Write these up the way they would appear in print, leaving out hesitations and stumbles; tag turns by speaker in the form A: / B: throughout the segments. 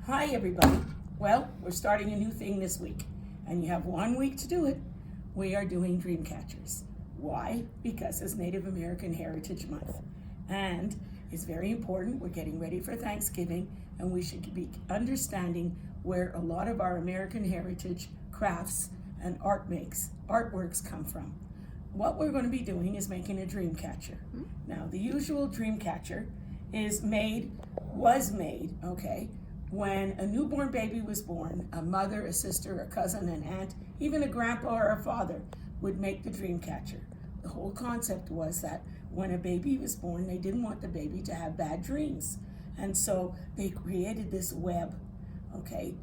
A: Hi everybody. Well, we're starting a new thing this week, and you have 1 week to do it. We are doing dream catchers. Why? Because it's Native American Heritage Month, and it's very important. We're getting ready for Thanksgiving, and we should be understanding where a lot of our American heritage crafts and artworks come from. What we're going to be doing is making a dream catcher. Now, the usual dream catcher was made, when a newborn baby was born. A mother, a sister, a cousin, an aunt, even a grandpa or a father would make the dream catcher. The whole concept was that when a baby was born, they didn't want the baby to have bad dreams. And so they created this web,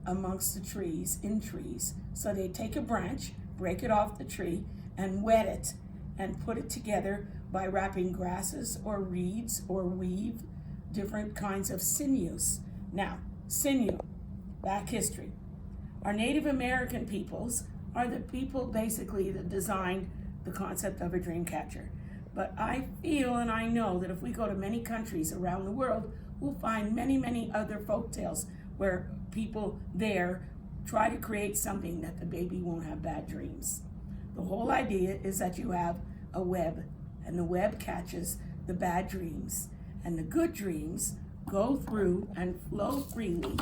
A: amongst the trees, in trees. So they take a branch, break it off the tree, and wet it, and put it together by wrapping grasses or reeds or weave different kinds of sinews. Now, sinew, back history. Our Native American peoples are the people basically that designed the concept of a dream catcher. But I feel and I know that if we go to many countries around the world, we'll find many, many other folk tales where people there try to create something that the baby won't have bad dreams. The whole idea is that you have a web, and the web catches the bad dreams, and the good dreams go through and flow freely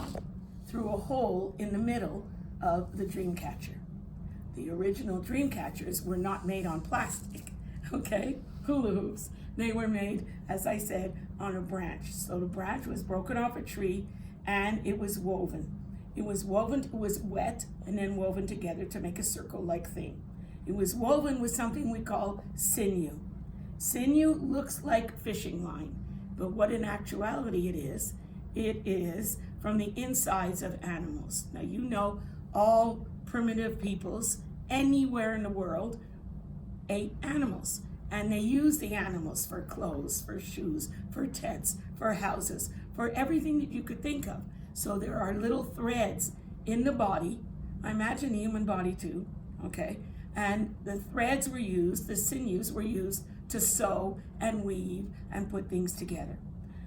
A: through a hole in the middle of the dream catcher. The original dream catchers were not made on plastic, hula hoops. They were made, as I said, on a branch. So the branch was broken off a tree and it was woven. It was wet and then woven together to make a circle-like thing. It was woven with something we call sinew. Sinew looks like fishing line, but what in actuality it is from the insides of animals. Now, you know, all primitive peoples anywhere in the world ate animals, and they used the animals for clothes, for shoes, for tents, for houses, for everything that you could think of. So there are little threads in the body. I imagine the human body too, and the threads were used, the sinews were used to sew and weave and put things together.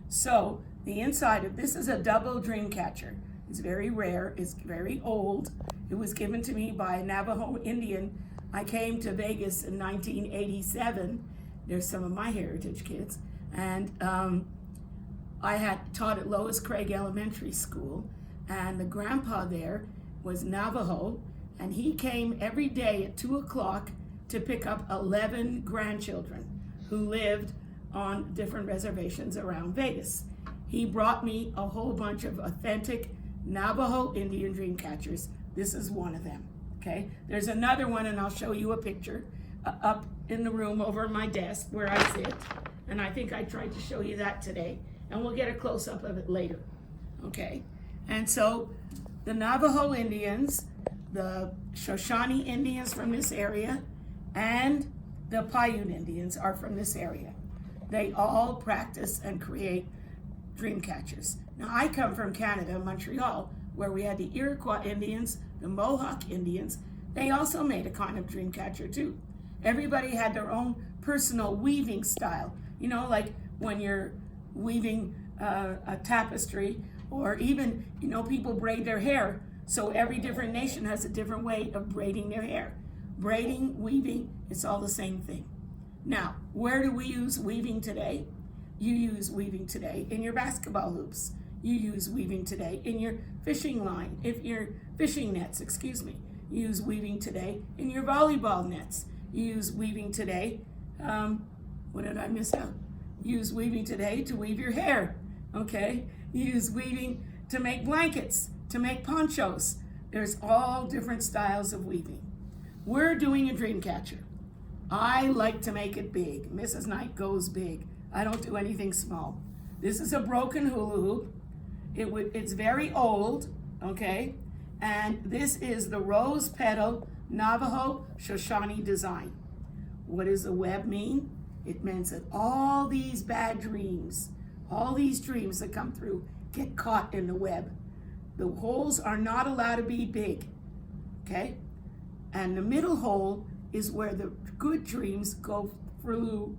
A: So the inside of this is a double dream catcher. It's very rare, it's very old. It was given to me by a Navajo Indian. I came to Vegas in 1987. There's some of my heritage kids. And I had taught at Lois Craig Elementary School, and the grandpa there was Navajo, and he came every day at 2 o'clock to pick up 11 grandchildren who lived on different reservations around Vegas. He brought me a whole bunch of authentic Navajo Indian dream catchers. This is one of them, There's another one, and I'll show you a picture up in the room over my desk where I sit. And I think I tried to show you that today, and we'll get a close-up of it later, And so the Navajo Indians, the Shoshone Indians from this area, and the Paiute Indians are from this area. They all practice and create dream catchers. Now, I come from Canada, Montreal, where we had the Iroquois Indians, the Mohawk Indians. They also made a kind of dream catcher too. Everybody had their own personal weaving style. You know, like when you're weaving a tapestry, or even, people braid their hair. So every different nation has a different way of braiding their hair. Braiding, weaving, it's all the same thing. Now, where do we use weaving today? You use weaving today in your basketball hoops. You use weaving today in your fishing nets, You use weaving today in your volleyball nets. You use weaving today, what did I miss out? You use weaving today to weave your hair, You use weaving to make blankets, to make ponchos. There's all different styles of weaving. We're doing a dream catcher. I like to make it big. Mrs. Knight goes big. I don't do anything small. This is a broken hula hoop. It's very old, And this is the rose petal Navajo Shoshone design. What does the web mean? It means that all these bad dreams, all these dreams that come through, get caught in the web. The holes are not allowed to be big, And the middle hole is where the good dreams go through,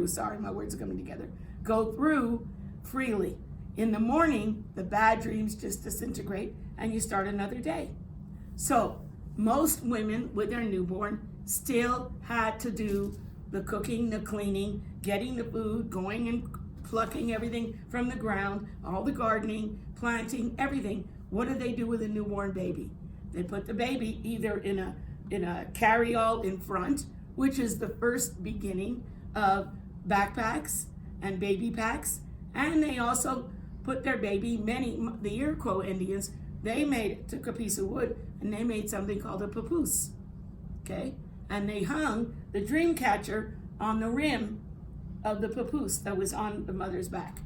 A: sorry, my words are coming together, go through freely. In the morning, the bad dreams just disintegrate and you start another day. So most women with their newborn still had to do the cooking, the cleaning, getting the food, going and plucking everything from the ground, all the gardening, planting, everything. What do they do with a newborn baby? They put the baby either in a carry-all in front, which is the first beginning of backpacks and baby packs, and they also put their baby, the Iroquois Indians, took a piece of wood and they made something called a papoose, okay? And they hung the dream catcher on the rim of the papoose that was on the mother's back.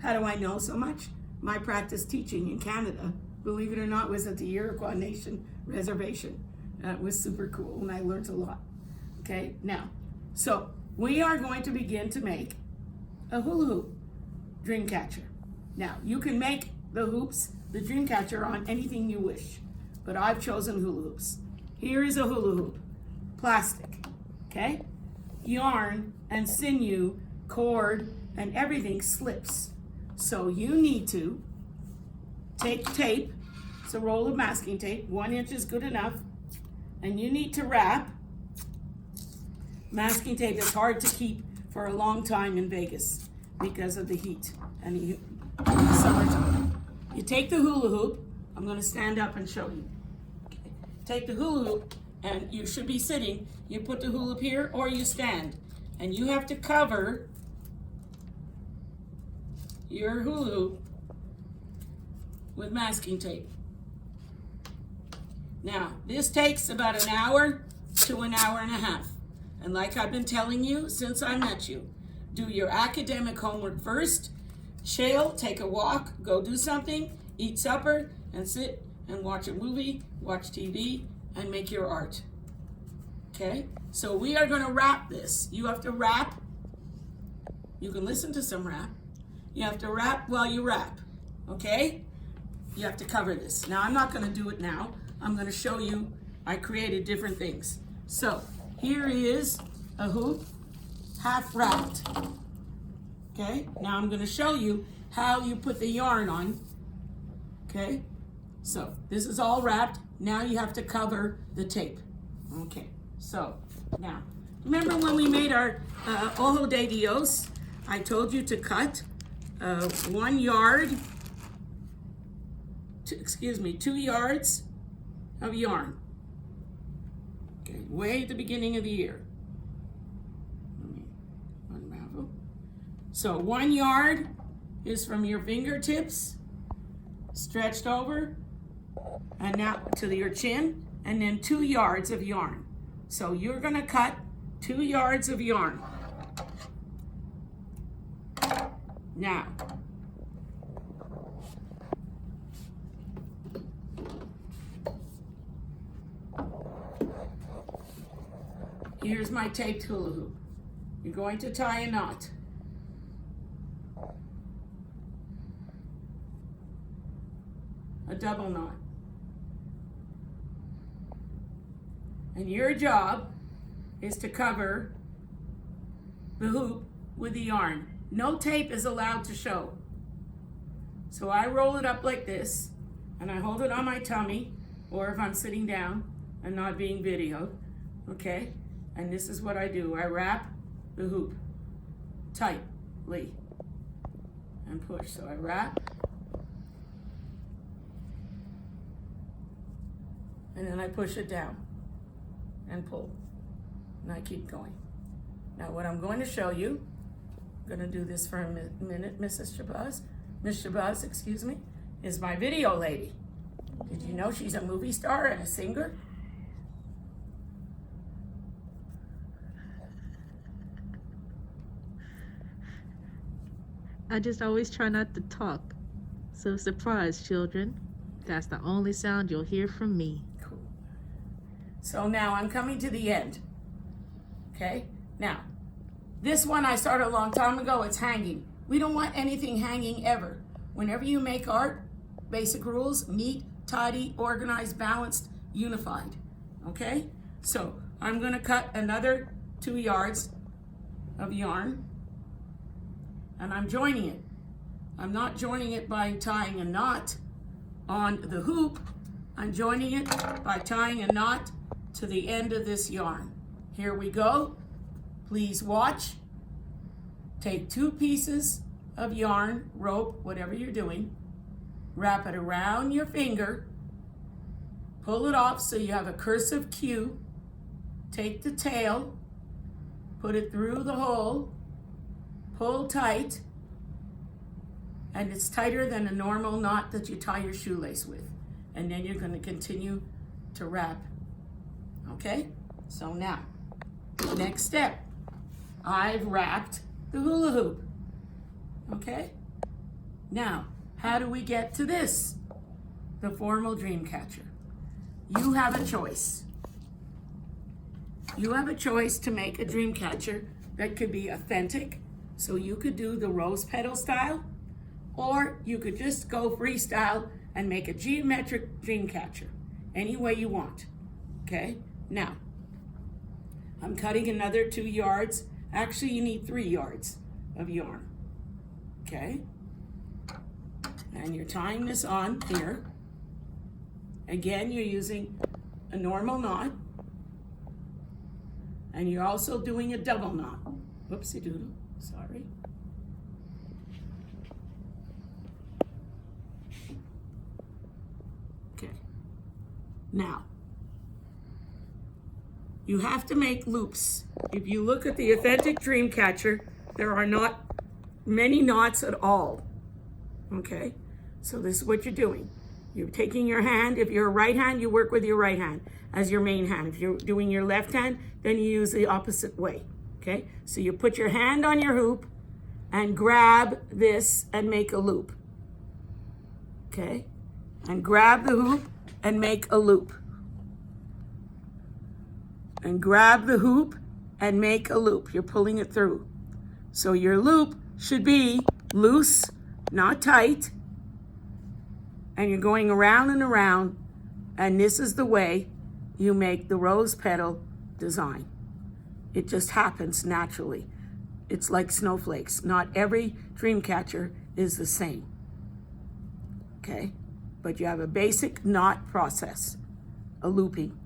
A: How do I know so much? My practice teaching in Canada, believe it or not, was at the Iroquois Nation Reservation. It was super cool and I learned a lot. Okay, now, so we are going to begin to make a hula hoop dream catcher. Now, you can make the hoops, the dream catcher, on anything you wish, but I've chosen hula hoops. Here is a hula hoop, plastic, okay? Yarn and sinew, cord, and everything slips. So you need to take tape, it's a roll of masking tape, 1 inch is good enough, and you need to wrap. Masking tape is hard to keep for a long time in Vegas because of the heat and the summertime. You take the hula hoop, I'm gonna stand up and show you. Okay. Take the hula hoop, and you should be sitting. You put the hula hoop here or you stand, and you have to cover your hula hoop with masking tape. Now, this takes about an hour to an hour and a half. And like I've been telling you since I met you, do your academic homework first, chill, take a walk, go do something, eat supper, and sit and watch a movie, watch TV, and make your art. Okay? So we are going to wrap this. You have to wrap. You can listen to some rap. You have to wrap while you wrap. Okay? You have to cover this. Now, I'm not going to do it now. I'm going to show you. I created different things. So here is a hoop, half wrapped. Okay, now I'm going to show you how you put the yarn on. Okay, so this is all wrapped. Now you have to cover the tape. Okay, so now, remember when we made our ojo de Dios? I told you to cut 1 yard, 2 yards of yarn. Okay, way at the beginning of the year. Let me unravel. So 1 yard is from your fingertips, stretched over, and now to your chin, and then 2 yards of yarn. So you're gonna cut 2 yards of yarn. Now, here's my taped hula hoop. You're going to tie a knot. A double knot. And your job is to cover the hoop with the yarn. No tape is allowed to show. So I roll it up like this, and I hold it on my tummy, or if I'm sitting down and not being videoed, okay? And this is what I do. I wrap the hoop tightly and push. So I wrap, and then I push it down and pull, and I keep going. Now what I'm going to show you, I'm going to do this for a minute, Miss Shabazz, excuse me, is my video lady. Did you know she's a movie star and a singer?
B: I just always try not to talk. So surprise, children. That's the only sound you'll hear from me.
A: Cool. So now I'm coming to the end. Okay? Now, this one I started a long time ago. It's hanging. We don't want anything hanging ever. Whenever you make art, basic rules: neat, tidy, organized, balanced, unified. Okay? So I'm going to cut another 2 yards of yarn, and I'm joining it. I'm not joining it by tying a knot on the hoop. I'm joining it by tying a knot to the end of this yarn. Here we go. Please watch. Take 2 pieces of yarn, rope, whatever you're doing. Wrap it around your finger. Pull it off so you have a cursive Q. Take the tail. Put it through the hole. Pull tight. And it's tighter than a normal knot that you tie your shoelace with. And then you're going to continue to wrap. Okay? So now, next step. I've wrapped the hula hoop. Okay? Now, how do we get to this? The formal dream catcher. You have a choice. You have a choice to make a dream catcher that could be authentic. So you could do the rose petal style, or you could just go freestyle and make a geometric dream catcher. Any way you want. Okay? Now, I'm cutting another 2 yards. Actually, you need 3 yards of yarn. Okay? And you're tying this on here. Again, you're using a normal knot. And you're also doing a double knot. Whoopsie doodle, sorry. Okay. Now, you have to make loops. If you look at the authentic dream catcher, there are not many knots at all. Okay? So this is what you're doing. You're taking your hand. If you're a right hand, you work with your right hand as your main hand. If you're doing your left hand, then you use the opposite way. Okay? So you put your hand on your hoop and grab this and make a loop. Okay? And grab the hoop and make a loop. And grab the hoop and make a loop. You're pulling it through. So your loop should be loose, not tight. And you're going around and around. And this is the way you make the rose petal design. It just happens naturally. It's like snowflakes. Not every dream catcher is the same. Okay? But you have a basic knot process, a looping.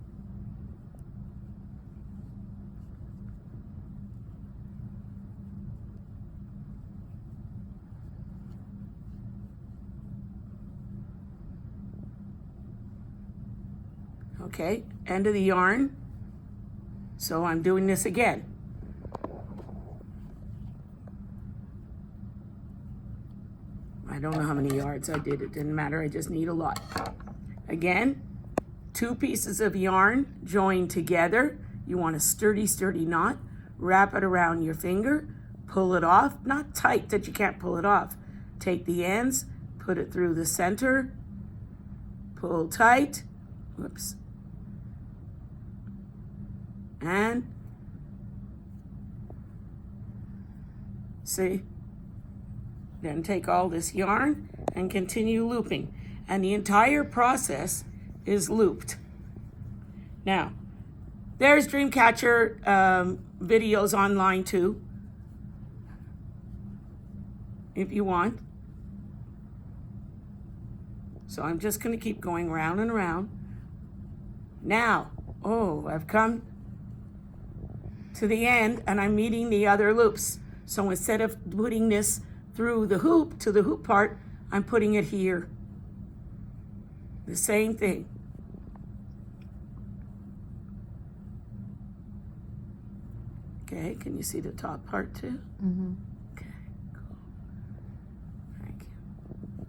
A: Okay, end of the yarn. So I'm doing this again. I don't know how many yards I did. It didn't matter. I just need a lot. Again, 2 pieces of yarn joined together. You want a sturdy, sturdy knot. Wrap it around your finger. Pull it off. Not tight that you can't pull it off. Take the ends. Put it through the center. Pull tight. Whoops. And see, then take all this yarn and continue looping. And the entire process is looped. Now, there's Dreamcatcher videos online too, if you want. So I'm just going to keep going round and around. Now, I've come to the end and I'm meeting the other loops. So instead of putting this through the hoop to the hoop part, I'm putting it here. The same thing. Okay, can you see the top part too?
B: Mm-hmm.
A: Okay, cool. Thank you.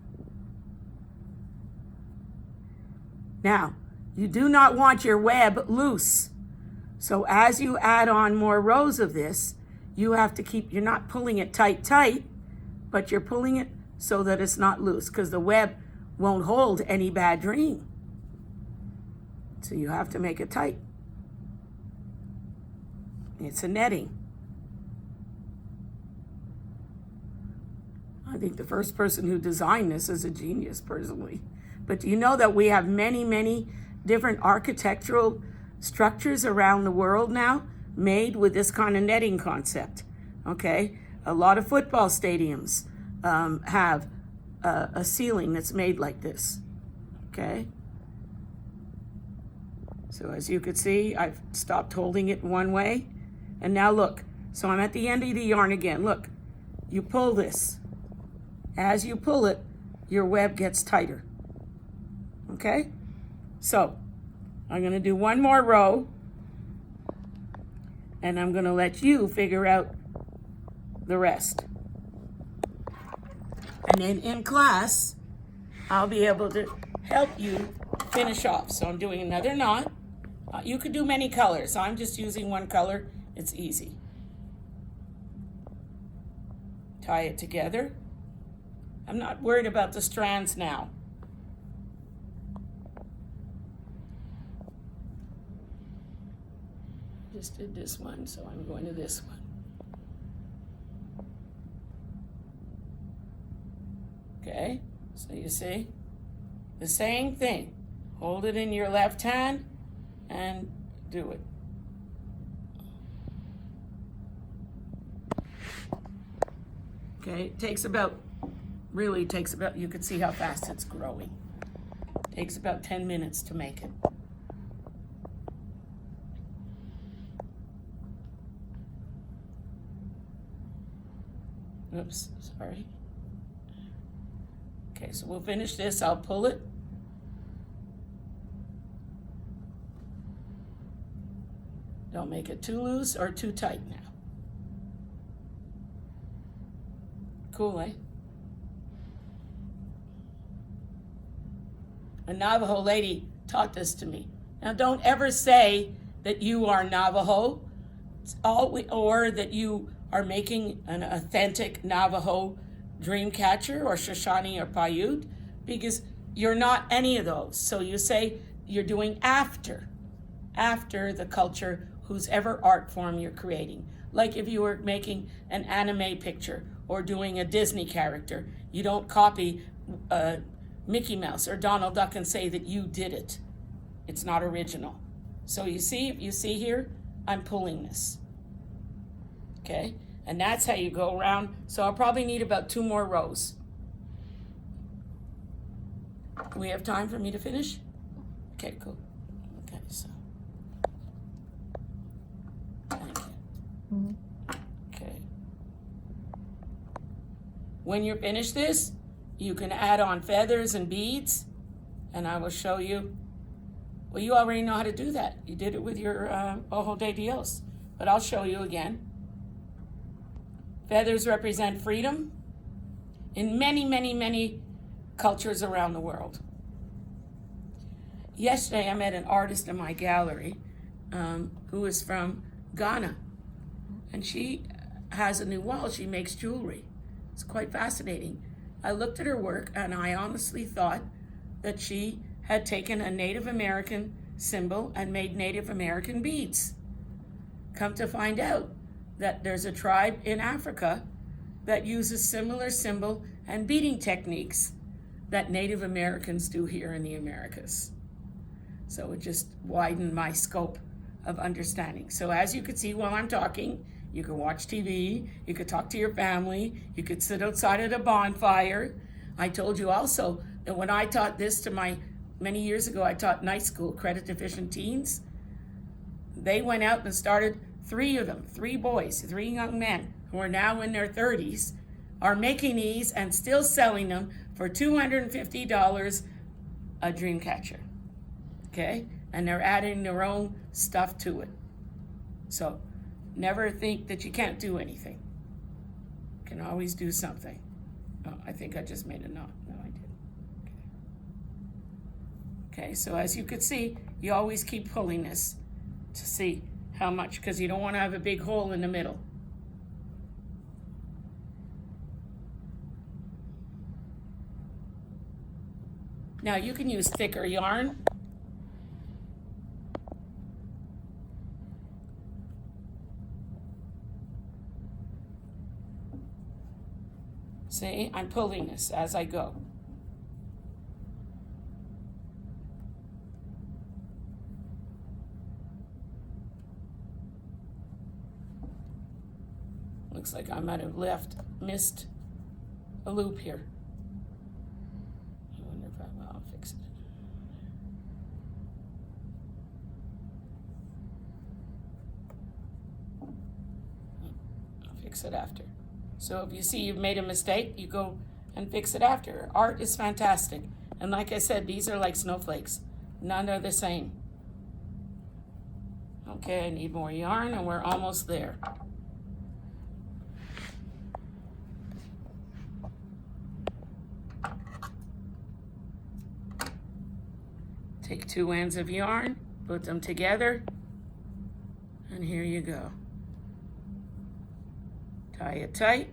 A: Now, you do not want your web loose. So as you add on more rows of this, you have to keep, you're not pulling it tight, but you're pulling it so that it's not loose because the web won't hold any bad dream. So you have to make it tight. It's a netting. I think the first person who designed this is a genius, personally. But do you know that we have many, many different architectural structures around the world now made with this kind of netting concept? Okay, a lot of football stadiums have a ceiling that's made like this, okay? So as you can see, I've stopped holding it one way. And now look, so I'm at the end of the yarn again. Look, you pull this. As you pull it, your web gets tighter, okay? So I'm gonna do one more row, and I'm gonna let you figure out the rest. And then in class, I'll be able to help you finish off. So I'm doing another knot. You could do many colors. I'm just using one color. It's easy. Tie it together. I'm not worried about the strands now. Just did this one, so I'm going to this one. Okay, so you see, the same thing. Hold it in your left hand and do it. Okay, it takes about, really takes about, you can see how fast it's growing. It takes about 10 minutes to make it. Oops, sorry. Okay, so we'll finish this. I'll pull it. Don't make it too loose or too tight now. Cool, eh? A Navajo lady taught this to me. Now, don't ever say that you are Navajo, or that you are making an authentic Navajo dream catcher or Shoshone or Paiute, because you're not any of those. So you say you're doing after the culture, whose ever art form you're creating. Like if you were making an anime picture or doing a Disney character, you don't copy Mickey Mouse or Donald Duck and say that you did it. It's not original. So you see here, I'm pulling this. Okay, and that's how you go around. So I'll probably need about 2 more rows. Do we have time for me to finish? Okay, cool. Okay, so. Thank you. Okay. When you're finished this, you can add on feathers and beads, and I will show you. Well, you already know how to do that. You did it with your Ojo de Dios, but I'll show you again. Feathers represent freedom in many, many, many cultures around the world. Yesterday, I met an artist in my gallery who is from Ghana, and she has a new wall. She makes jewelry. It's quite fascinating. I looked at her work, and I honestly thought that she had taken a Native American symbol and made Native American beads. Come to find out that there's a tribe in Africa that uses similar symbol and beading techniques that Native Americans do here in the Americas. So it just widened my scope of understanding. So as you could see while I'm talking, you could watch TV, you could talk to your family, you could sit outside at a bonfire. I told you also that when I taught this to many years ago, I taught night school, credit deficient teens. They went out and started, 3 of them, 3 boys, 3 young men who are now in their 30s, are making these and still selling them for $250 a dream catcher, okay? And they're adding their own stuff to it. So never think that you can't do anything. You can always do something. Oh, I think I just made a knot. No, I didn't. Okay, so as you could see, you always keep pulling this to see how much, because you don't want to have a big hole in the middle. Now you can use thicker yarn. See, I'm pulling this as I go. Looks like I might have missed a loop here. fix it. I'll fix it after. So if you see you've made a mistake, you go and fix it after. Art is fantastic. And like I said, these are like snowflakes. None are the same. Okay, I need more yarn and we're almost there. Take 2 ends of yarn, put them together, and here you go. Tie it tight,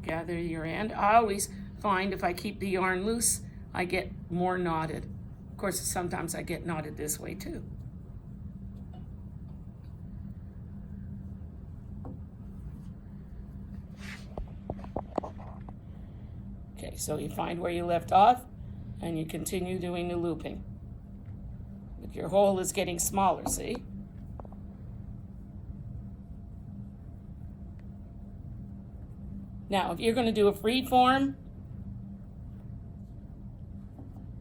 A: gather your end. I always find if I keep the yarn loose, I get more knotted. Of course, sometimes I get knotted this way too. Okay, so you find where you left off, and you continue doing the looping. But your hole is getting smaller, see? Now, if you're going to do a free form,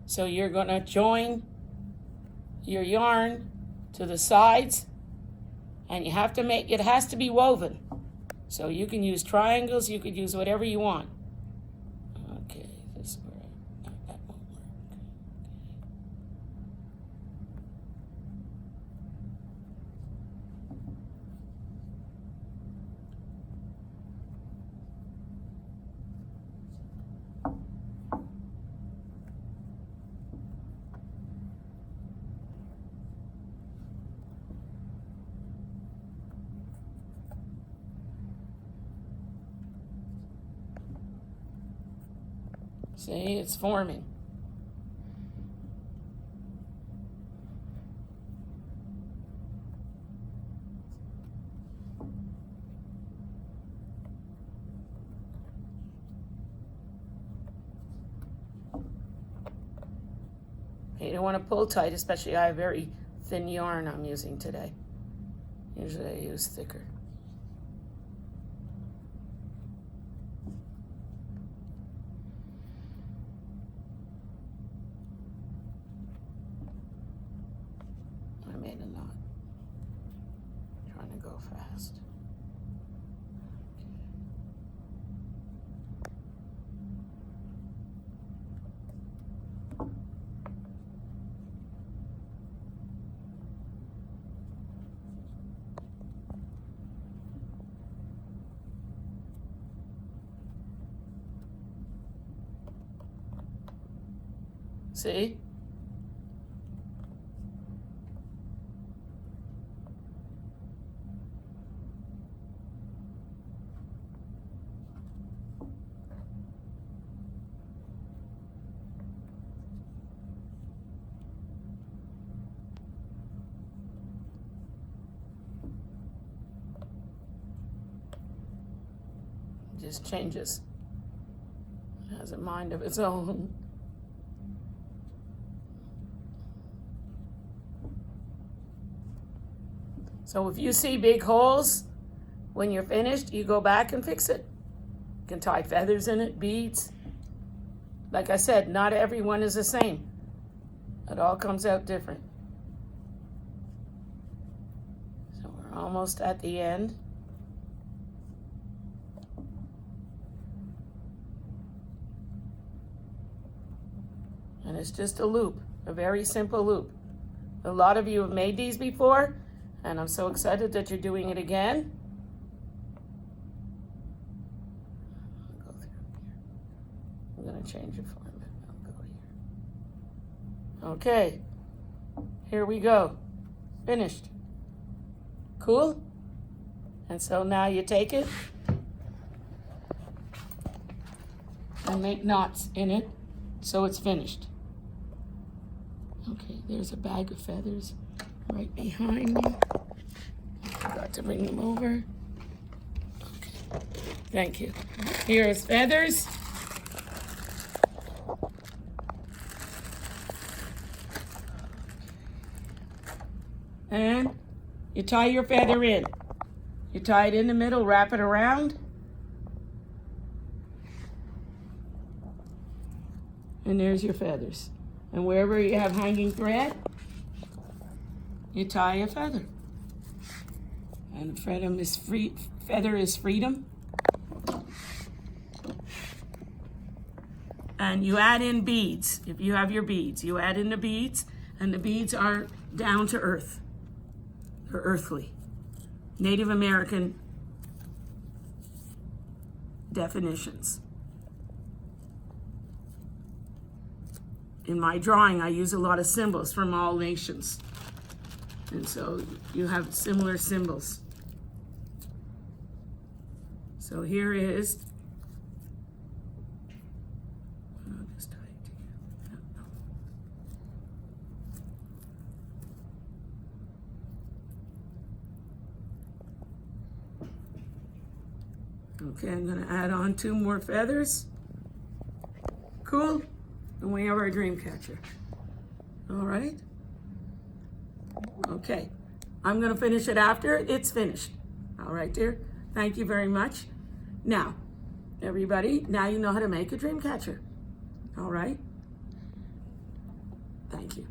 A: so you're going to join your yarn to the sides, and you have to make, it has to be woven. So you can use triangles, you could use whatever you want. Okay, this where that won't work. See, it's forming. You don't want to pull tight, especially I have very thin yarn I'm using today. Usually I use thicker. I made a knot. Trying to go fast. See? It just changes. It has a mind of its own. So if you see big holes, when you're finished, you go back and fix it. You can tie feathers in it, beads. Like I said, not everyone is the same. It all comes out different. So we're almost at the end. And it's just a loop, a very simple loop. A lot of you have made these before, and I'm so excited that you're doing it again. I'll go through here. I'm going to change it for a minute. I'll go here. Okay, here we go. Finished. Cool? And so now you take it and make knots in it so it's finished. Okay, there's a bag of feathers right behind me. I forgot to bring them over. Okay, thank you. Here's feathers. And you tie your feather in. You tie it in the middle, wrap it around. And there's your feathers. And wherever you have hanging thread, you tie a feather. And feather is freedom. And you add in beads. If you have your beads, you add in the beads, and the beads are down to earth. They're earthly. Native American definitions. In my drawing, I use a lot of symbols from all nations. And so you have similar symbols. So here is, I'll just tie it together. Okay, I'm gonna add on 2 more feathers. Cool? And we have our dream catcher. All right? Okay, I'm gonna finish it after it's finished. All right, dear? Thank you very much. Now, everybody, now you know how to make a dream catcher. All right? Thank you.